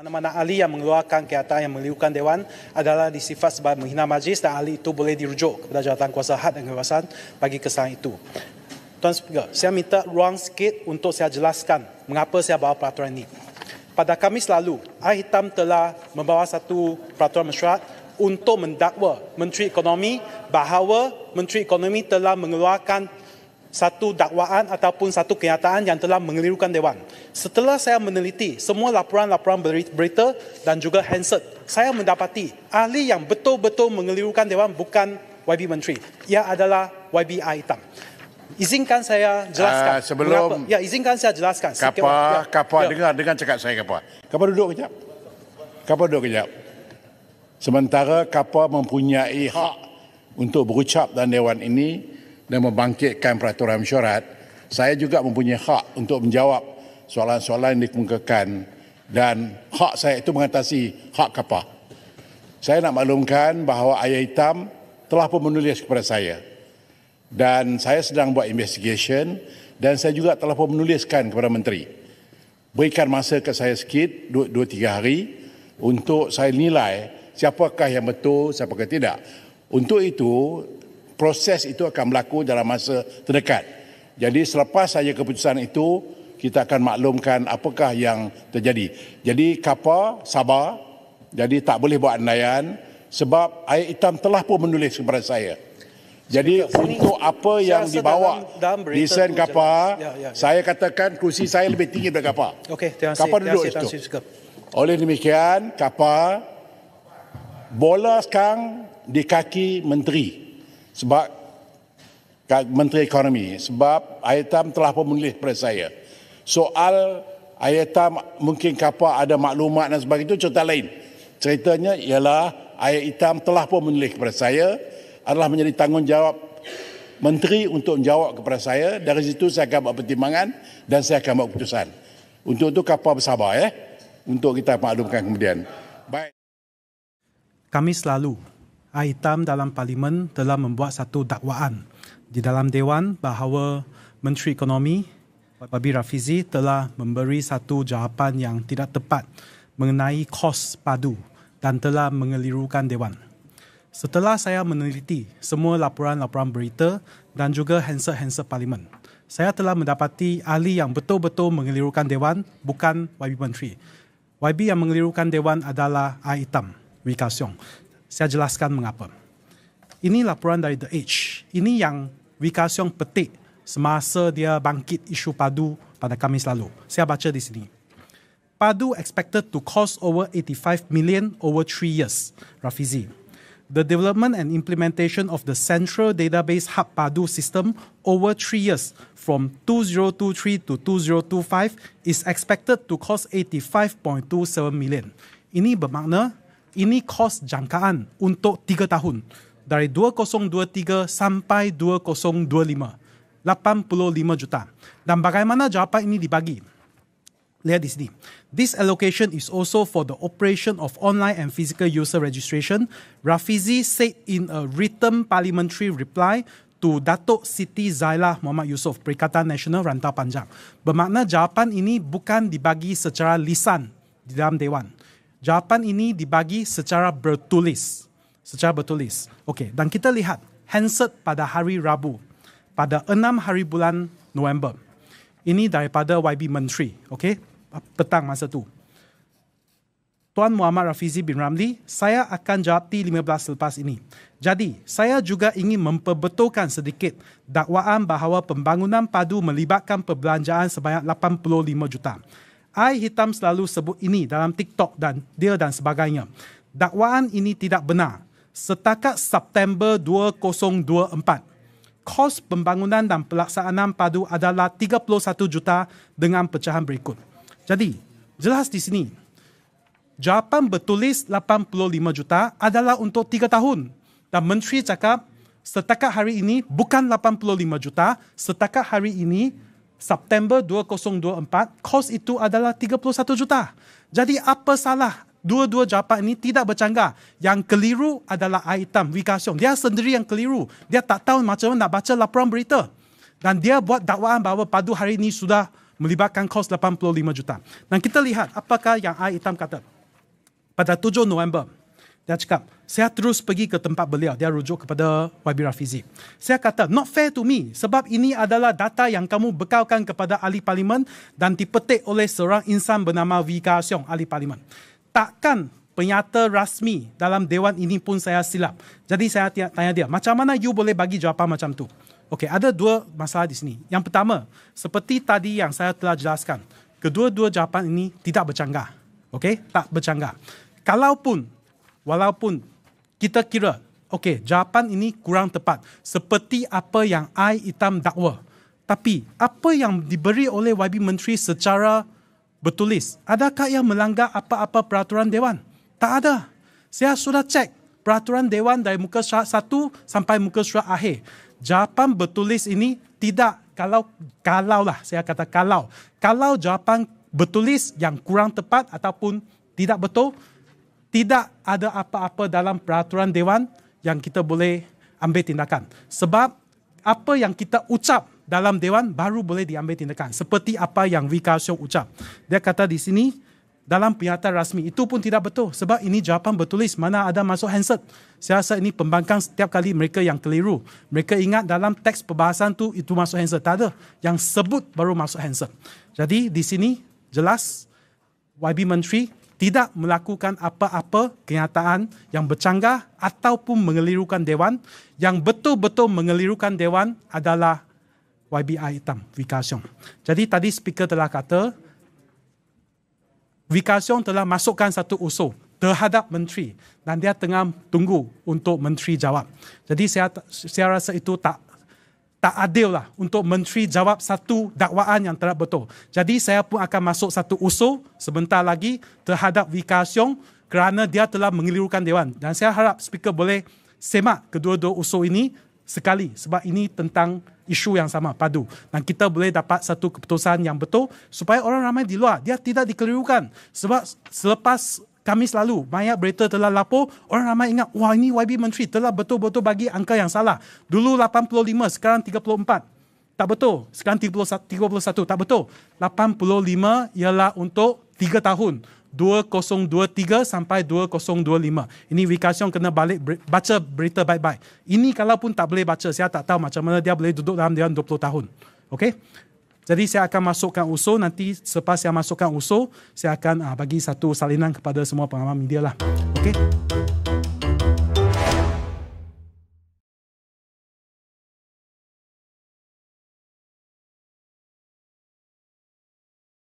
Mana-mana ahli yang mengeluarkan kenyataan yang melirukan Dewan adalah disifat sebagai menghina majlis dan ahli itu boleh dirujuk kepada jawatan kuasa had dan kebebasan bagi kesalahan itu. Tuan Speaker, saya minta ruang sikit untuk saya jelaskan mengapa saya bawa peraturan ini. Pada Khamis lalu, Air Hitam telah membawa satu peraturan mesyuarat untuk mendakwa Menteri Ekonomi bahawa Menteri Ekonomi telah mengeluarkan satu dakwaan ataupun satu kenyataan yang telah mengelirukan Dewan. Setelah saya meneliti semua laporan-laporan berita dan juga handset, saya mendapati ahli yang betul-betul mengelirukan Dewan bukan YB Menteri. Ia adalah YB Air Hitam. Izinkan saya jelaskan. Sebelum mengapa? Izinkan saya jelaskan. Kapa dengar cakap saya Kapa. Kapa duduk kejap. Sementara Kapa mempunyai hak untuk berucap dalam Dewan ini dan membangkitkan peraturan mesyuarat, saya juga mempunyai hak untuk menjawab soalan-soalan yang dikemukakan dan hak saya itu mengatasi hak Kapa. Saya nak maklumkan bahawa Air Hitam telah pun menulis kepada saya dan saya sedang buat investigation dan saya juga telah pun menuliskan kepada Menteri. Berikan masa ke saya sikit, 2-3 hari untuk saya nilai siapakah yang betul, siapakah tidak. Untuk itu, proses itu akan berlaku dalam masa terdekat. Jadi selepas saja keputusan itu, kita akan maklumkan apakah yang terjadi. Jadi Kapa sabar, jadi tak boleh buat andaian sebab Air Hitam telah pun menulis kepada saya. Jadi untuk apa yang dibawa di Sen Kapa, saya katakan kursi saya lebih tinggi daripada Kapa. Okey, terima kasih. Kapa duduk situ. Oleh demikian, Kapa bola sekarang di kaki Menteri. Sebab Menteri Ekonomi, sebab Air Hitam telah pun menulis kepada saya. Soal Air Hitam mungkin Kapa ada maklumat dan sebagainya itu cerita lain. Ceritanya ialah Air Hitam telah pun menulis kepada saya, adalah menjadi tanggungjawab Menteri untuk menjawab kepada saya. Dari situ saya akan buat pertimbangan dan saya akan buat keputusan. Untuk itu Kapa bersabar untuk kita maklumkan kemudian. Baik. Khamis lalu, Air Hitam dalam Parlimen telah membuat satu dakwaan di dalam Dewan bahawa Menteri Ekonomi YB Rafizi telah memberi satu jawapan yang tidak tepat mengenai kos padu dan telah mengelirukan Dewan. Setelah saya meneliti semua laporan-laporan berita dan juga handset-handset Parlimen, saya telah mendapati ahli yang betul-betul mengelirukan Dewan bukan YB Menteri. YB yang mengelirukan Dewan adalah Air Hitam, Wee Ka Siong. Saya jelaskan mengapa. Ini laporan dari The Age. Ini yang Wee Ka Siong petik semasa dia bangkit isu padu pada Khamis lalu. Saya baca di sini. Padu expected to cost over 85 million over 3 years, Rafizi. The development and implementation of the Central Database Hub Padu system over 3 years from 2023 to 2025 is expected to cost 85.27 million. Ini bermakna ini kos jangkaan untuk 3 tahun. Dari 2023 sampai 2025. 85 juta. Dan bagaimana jawapan ini dibagi? Lihat di sini. This allocation is also for the operation of online and physical user registration. Rafizi said in a written parliamentary reply to Datuk Siti Zailah Muhammad Yusof, Perikatan Nasional Rantau Panjang. Bermakna jawapan ini bukan dibagi secara lisan di dalam Dewan. Jawapan ini dibagi secara bertulis. Okey, dan kita lihat handset pada hari Rabu, pada 6 hari bulan November. Ini daripada YB Menteri, okey, petang masa tu. Tuan Muhammad Rafizi bin Ramli, saya akan jawab T15 selepas ini. Jadi, saya juga ingin memperbetulkan sedikit dakwaan bahawa pembangunan padu melibatkan perbelanjaan sebanyak 85 juta. Air Hitam selalu sebut ini dalam TikTok dan sebagainya. Dakwaan ini tidak benar. Setakat September 2024, kos pembangunan dan pelaksanaan padu adalah 31 juta dengan pecahan berikut. Jadi, jelas di sini. Jawapan bertulis 85 juta adalah untuk 3 tahun. Dan Menteri cakap, setakat hari ini bukan 85 juta, setakat hari ini September 2024, kos itu adalah 31 juta. Jadi apa salah? Dua-dua jawapan ini tidak bercanggah. Yang keliru adalah Air Hitam, Wee Ka Siong. Dia sendiri yang keliru. Dia tak tahu macam mana nak baca laporan berita. Dan dia buat dakwaan bahawa padu hari ini sudah melibatkan kos 85 juta. Dan kita lihat apakah yang Air Hitam kata. pada 7 November. Dia cakap, saya terus pergi ke tempat beliau. Dia rujuk kepada YB Rafizi. Saya kata, not fair to me. Sebab ini adalah data yang kamu bekalkan kepada ahli parlimen dan dipetik oleh seorang insan bernama Wee Ka Siong, ahli parlimen. Takkan penyata rasmi dalam dewan ini pun saya silap. Jadi saya tanya dia, macam mana you boleh bagi jawapan macam tu? Okey, ada dua masalah di sini. Yang pertama, seperti tadi yang saya telah jelaskan, kedua-dua jawapan ini tidak bercanggah. Okey, tak bercanggah. Walaupun kita kira, okey, jawapan ini kurang tepat. Seperti apa yang I Itam dakwa. Tapi, apa yang diberi oleh YB Menteri secara bertulis, adakah ia melanggar apa-apa peraturan Dewan? Tak ada. Saya sudah cek peraturan Dewan dari muka surat 1 sampai muka surat akhir. Jawapan bertulis ini tidak, kalau jawapan bertulis yang kurang tepat ataupun tidak betul, tidak ada apa-apa dalam peraturan Dewan yang kita boleh ambil tindakan. Sebab apa yang kita ucap dalam Dewan baru boleh diambil tindakan. Seperti apa yang Wee Ka Siong ucap. Dia kata di sini, dalam pernyataan rasmi, itu pun tidak betul. Sebab ini jawapan bertulis, mana ada masuk handset. Saya rasa ini pembangkang setiap kali mereka yang keliru. Mereka ingat dalam teks perbahasan tu itu masuk handset. Tak ada. Yang sebut baru masuk handset. Jadi di sini jelas YB Menteri tidak melakukan apa-apa kenyataan yang bercanggah ataupun mengelirukan Dewan. Yang betul-betul mengelirukan Dewan adalah YB Itam, Wee Ka Siong. Jadi tadi speaker telah kata, Wee Ka Siong telah masukkan satu usul terhadap Menteri dan dia tengah tunggu untuk Menteri jawab. Jadi saya rasa itu tak adil lah untuk Menteri jawab satu dakwaan yang tidak betul. Jadi saya pun akan masuk satu usul sebentar lagi terhadap Wee Ka Siong kerana dia telah mengelirukan Dewan. Dan saya harap speaker boleh semak kedua-dua usul ini sekali sebab ini tentang isu yang sama, padu. Dan kita boleh dapat satu keputusan yang betul supaya orang ramai di luar, dia tidak dikelirukan. Sebab selepas Khamis lalu, banyak berita telah lapor, orang ramai ingat, wah ini YB Menteri telah betul-betul bagi angka yang salah. Dulu 85, sekarang 34. Tak betul. Sekarang 31, tak betul. 85 ialah untuk 3 tahun. 2023 sampai 2025. Ini Wee Ka Siong kena balik baca berita baik-baik. Ini kalau pun tak boleh baca, saya tak tahu macam mana dia boleh duduk dalam Dewan 20 tahun. Okey? Jadi saya akan masukkan usul, nanti selepas saya masukkan usul, saya akan bagi satu salinan kepada semua pengamal media lah. Okey?